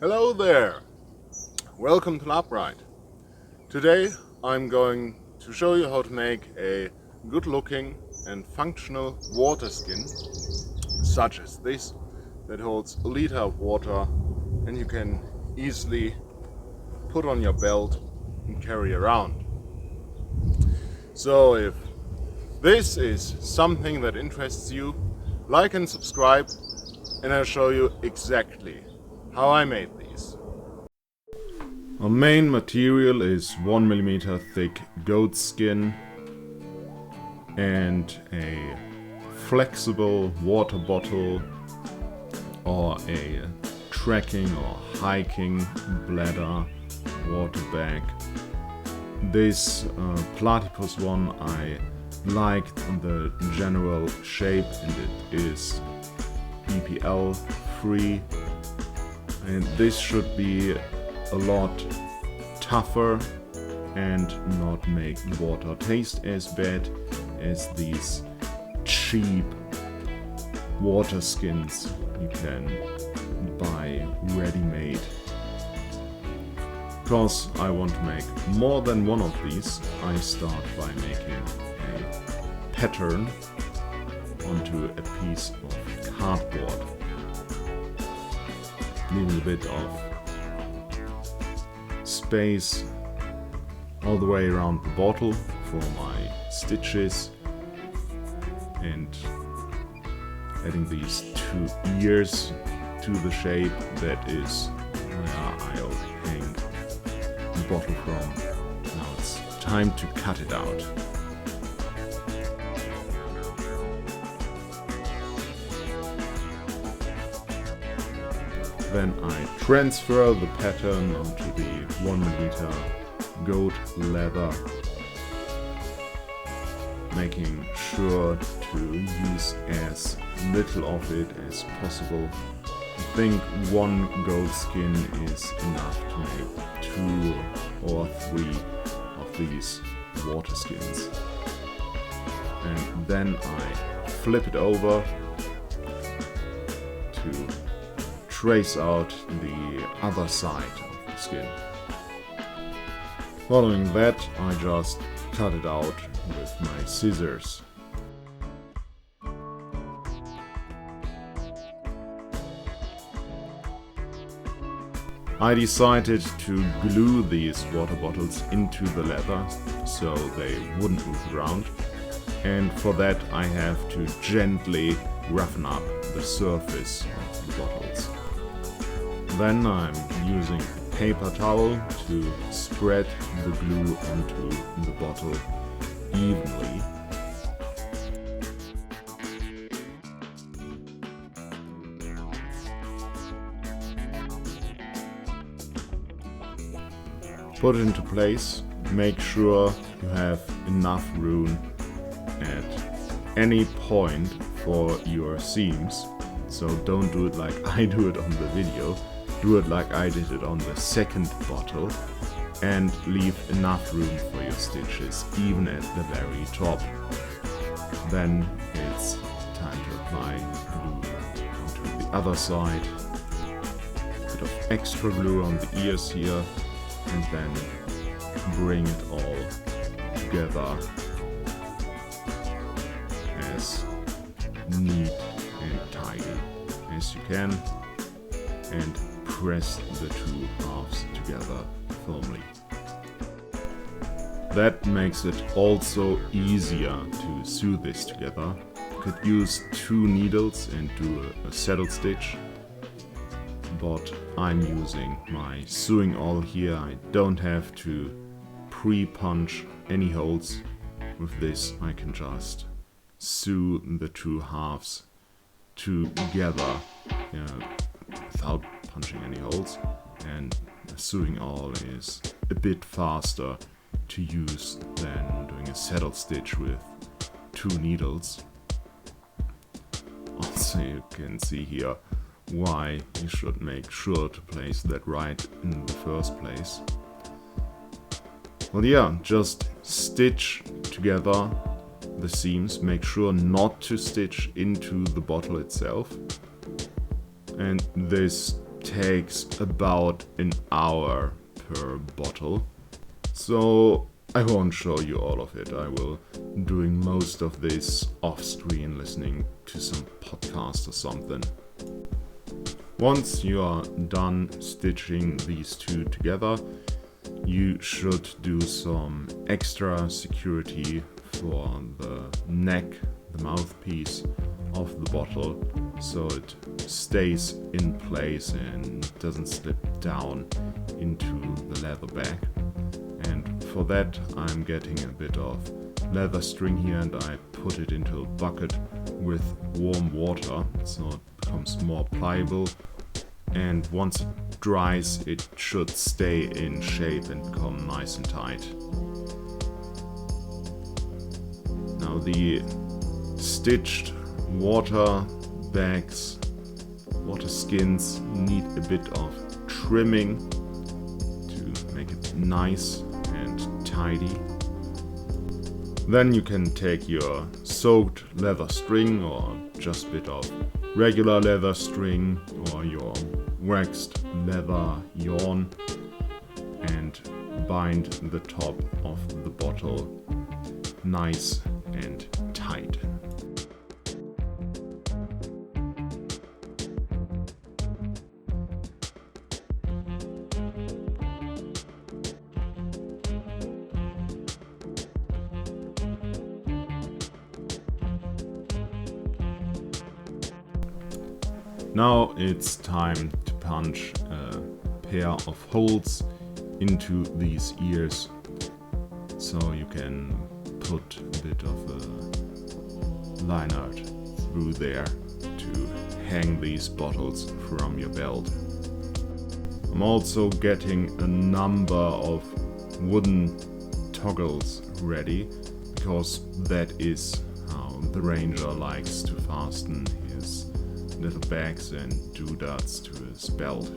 Hello there! Welcome to LarpWright. Today I'm going to show you how to make a good looking and functional water skin, such as this, that holds a liter of water and you can easily put on your belt and carry around. So if this is something that interests you, like and subscribe, and I'll show you exactly how I made these. Our main material is 1mm thick goat skin and a flexible water bottle or a trekking or hiking bladder water bag. This platypus one, I liked the general shape and it is EPL free. And this should be a lot tougher and not make the water taste as bad as these cheap water skins you can buy ready-made. Because I want to make more than one of these, I start by making a pattern onto a piece of cardboard. Leaving a bit of space all the way around the bottle for my stitches and adding these two ears to the shape that is where I'll hang the bottle from. Now it's time to cut it out. Then I transfer the pattern onto the 1mm goat leather, making sure to use as little of it as possible. I think one goat skin is enough to make 2 or 3 of these water skins. And then I flip it over to trace out the other side of the skin. Following that, I just cut it out with my scissors. I decided to glue these water bottles into the leather so they wouldn't move around, and for that I have to gently roughen up the surface of the bottles. Then I'm using a paper towel to spread the glue onto the bottle evenly. Put it into place, make sure you have enough room at any point for your seams. So don't do it like I do it on the video. Do it like I did it on the second bottle and leave enough room for your stitches, even at the very top. Then it's time to apply glue onto the other side. A bit of extra glue on the ears here, and then bring it all together as neat and tidy as you can, and press the 2 halves together firmly. That makes it also easier to sew this together. You could use 2 needles and do a saddle stitch, but I'm using my sewing awl here. I don't have to pre-punch any holes. With this I can just sew the 2 halves together without punching any holes, and a sewing awl is a bit faster to use than doing a saddle stitch with 2 needles. Also, you can see here why you should make sure to place that right in the first place. Well, yeah, just stitch together the seams, make sure not to stitch into the bottle itself, and this takes about an hour per bottle. So I won't show you all of it. I will doing most of this off screen, listening to some podcast or something. Once you are done stitching these two together, you should do some extra security for the neck, the mouthpiece of the bottle, so it stays in place and doesn't slip down into the leather bag. And for that I'm getting a bit of leather string here, and I put it into a bucket with warm water so it becomes more pliable, and once it dries it should stay in shape and become nice and tight. Now the stitched water bags, water skins, need a bit of trimming to make it nice and tidy. Then you can take your soaked leather string or just a bit of regular leather string or your waxed leather yarn and bind the top of the bottle nice and tight. Now it's time to punch a pair of holes into these ears, so you can put a bit of a line art through there to hang these bottles from your belt. I'm also getting a number of wooden toggles ready, because that is how the ranger likes to fasten his little bags and doodads to his belt.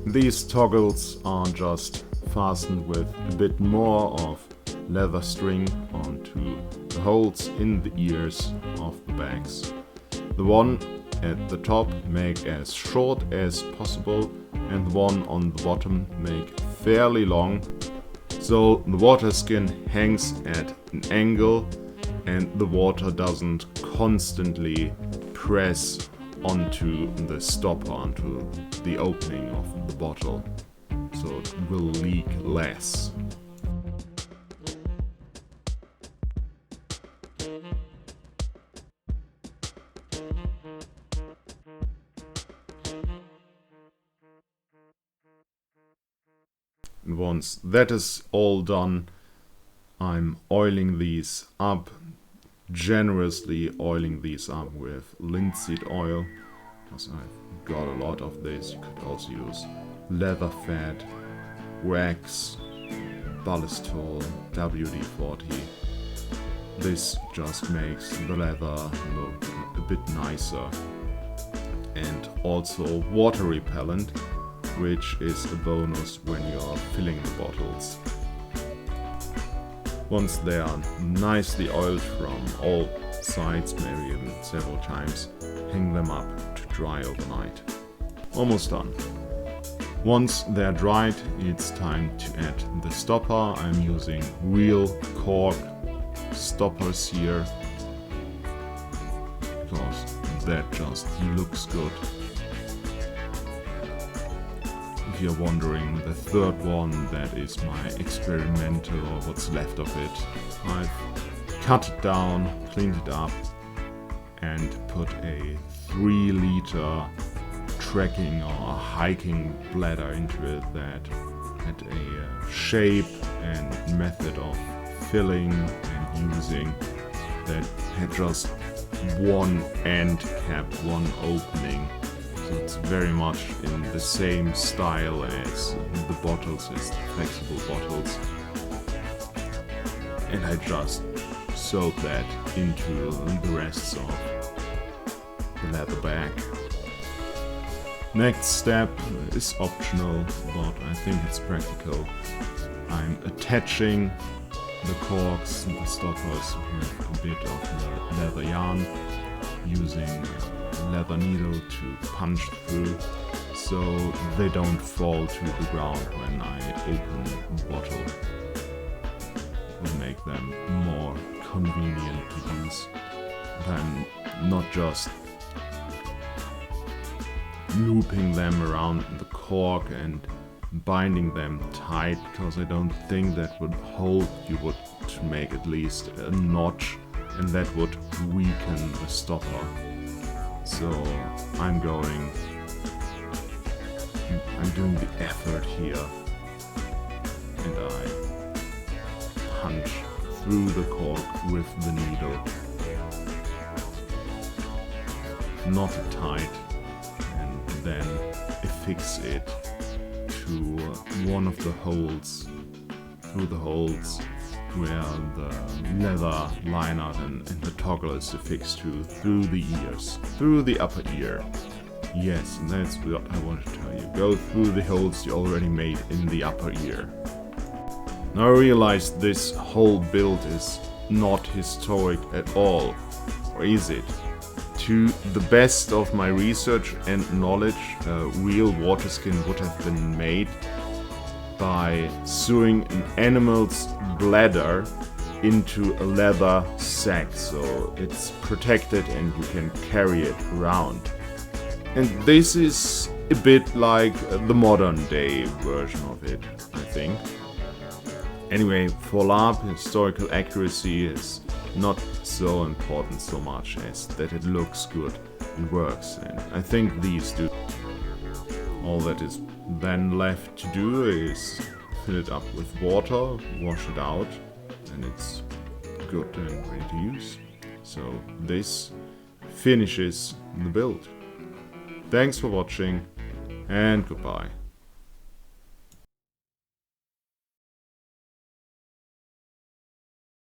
These toggles are just fastened with a bit more of leather string onto the holes in the ears of the bags. The one at the top make as short as possible, and the one on the bottom make fairly long, so the water skin hangs at an angle and the water doesn't constantly press onto the stopper, onto the opening of the bottle, so it will leak less. And once that is all done, I'm oiling these up, generously oiling these up with linseed oil, because I've got a lot of this. You could also use leather fat, wax, ballistol, WD-40. This just makes the leather look a bit nicer. And also water repellent, which is a bonus when you're filling the bottles. Once they are nicely oiled from all sides, maybe even several times, hang them up to dry overnight. Almost done. Once they're dried, it's time to add the stopper. I'm using real cork stoppers here, because that just looks good. If you're wondering, the third one, that is my experimental, or what's left of it. I've cut it down, cleaned it up, and put a 3-liter trekking or hiking bladder into it that had a shape and method of filling and using that had just one end cap, one opening. So it's very much in the same style as the bottles, as the flexible bottles. And I just sewed that into the rest of the leather bag. Next step is optional, but I think it's practical. I'm attaching the corks and the stoppers with a bit of leather yarn, using a leather needle to punch through so they don't fall to the ground when I open the bottle. It will make them more convenient to use than not just looping them around the cork and binding them tight, because I don't think that would hold. You would to make at least a notch, and that would weaken the stopper. So I'm doing the effort here, and I punch through the cork with the needle. Not tight, and then affix it to one of the holes, through the holes where the leather liner and the toggle is affixed to, through the ears, through the upper ear. Yes, and that's what I wanted to tell you. Go through the holes you already made in the upper ear. Now I realize this whole build is not historic at all, or is it? To the best of my research and knowledge, a real waterskin would have been made by sewing an animal's bladder into a leather sack, so it's protected and you can carry it around. And this is a bit like the modern day version of it, I think. Anyway, for LARP, historical accuracy is not so important so much as that it looks good and works, and I think these do. All that is then left to do is fill it up with water, wash it out, and it's good and ready to use. So this finishes the build. Thanks for watching, and goodbye.